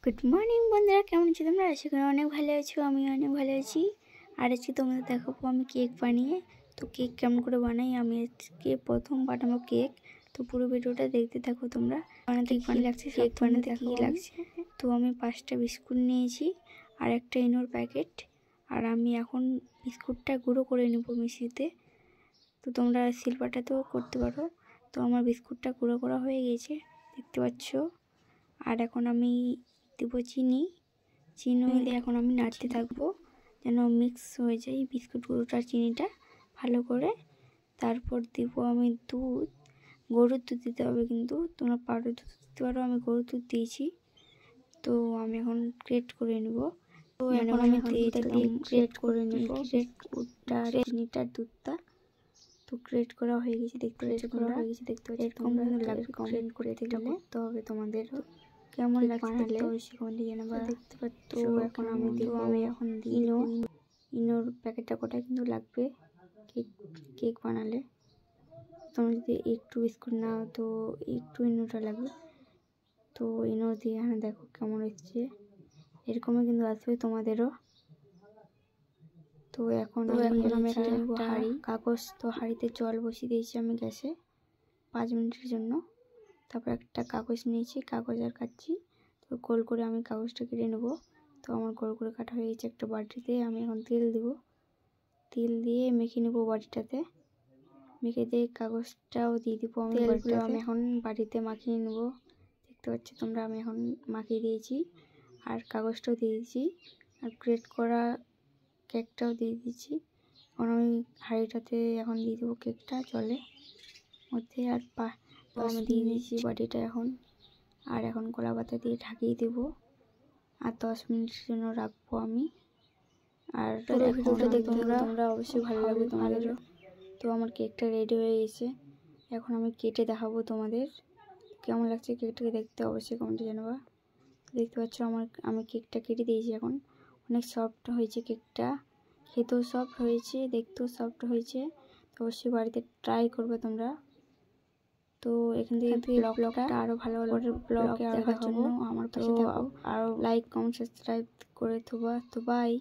Good morning বন্ধুরা, কেমন আছো তোমরা? আশা করি অনেক ভালো আছো। আমি অনেক ভালো আছি। আর আজকে তোমাদের দেখাবো আমি কেক বানিয়ে। তো কেক কেমন করে বানাই, আমি আজকে প্রথম বানাবো কেক। তো পুরো ভিডিওটা দেখতে থাকো তোমরা। বানাতে কী লাগছে, কেক বানাতে কী লাগছে। তো আমি 5টা বিস্কুট নিয়েছি আর একটা ইনোর প্যাকেট। আর আমি এখন বিস্কুটটা গুঁড়ো করে নেব মিক্সিতে। তো তোমরা শিলপাটাতেও করতে পারো। তো আমার বিস্কুটটা গুঁড়ো করা হয়ে গেছে, দেখতে পাচ্ছ। আর এখন আমি দেবো চিনি দিয়ে এখন আমি নাড়তে থাকবো যেন মিক্স হয়ে যায় বিস্কুট গুঁড়োটা চিনিটা ভালো করে। তারপর দেবো আমি দুধ, গরুর দুধ দিতে হবে, কিন্তু তোমরা পাউডার দুধ দিতে পারো। আমি গরুর দুধ দিয়েছি। তো আমি এখন গ্রেট করে নেব। তো এখন আমি গ্রেট করে নেব বিস্কুটটা চিনিটার দুধটা। তো গ্রেট করা হয়ে গেছে, দেখতে পাচ্ছ তোমরা। এরকম লাগবে কমেন্ট করে করতে হবে তোমাদের। কেমন লাগছে অবশ্যই কমেন্টে জানাবা। দেখতে পাচ্ছ এখন আমি দেবো, আমি এখন ইনোর প্যাকেটটা কটা কিন্তু লাগবে কেক বানালে। তোমরা যদি একটু বিস্কুট নাও তো একটু ইনোটা লাগবে। তো ইনো দিয়ে এখানে দেখো কেমন হচ্ছে, এরকমই কিন্তু আসবে তোমাদেরও। তো এখন আমি একটা হাঁড়ি, কাগজ, তো হাঁড়িতে জল বসিয়ে দিয়েছি আমি গ্যাসে 5 মিনিটের জন্য। তারপর একটা কাগজ নিয়েছি, কাগজ আর কাটছি। তো গোল করে আমি কাগজটা কেটে নেব। তো আমার গোল করে কাটা হয়ে গেছে। একটা বাটিতে আমি এখন তেল দেব, তেল দিয়ে মেখে নেব বাটিটাতে। মেখে দিয়ে কাগজটাও দিয়ে দিব আমি বাটিতে। আমি এখন বাটিতে মাখিয়ে নেব, দেখতে পাচ্ছ তোমরা। আমি এখন মাখিয়ে দিয়েছি আর কাগজটাও দিয়ে দিয়েছি আর গ্রেট করা কেকটাও দিয়ে দিয়েছি। এখন আমি হাঁড়িটাতে এখন দিয়ে দেবো কেকটা জলে মধ্যে। আর আমি দিয়ে দিয়েছি বাটিটা এখন। আর এখন কলা পাতা দিয়ে ঢাকিয়ে দেবো আর 10 মিনিটের জন্য রাখবো আমি। আর ভিডিওটা দেখতে তোমরা অবশ্যই ভালো লাগবে তোমাদেরও। তো আমার কেকটা রেডি হয়ে গেছে, এখন আমি কেটে দেখাবো তোমাদের কেমন লাগছে কেকটাকে দেখতে। অবশ্যই কমেন্টে জানাবা। দেখতে পাচ্ছ আমি কেকটা কেটে দিয়েছি এখন। অনেক সফট হয়েছে কেকটা, খেতেও সফট হয়েছে, দেখতেও সফট হয়েছে। তো অবশ্যই বাড়িতে ট্রাই করবে তোমরা। তো এখান থেকে ব্লগটা আরও ভালো ব্লগ দেখার জন্য আমার পাশে থাকো। আরও লাইক, কমেন্ট, সাবস্ক্রাইব করে থোবা। তো বাই।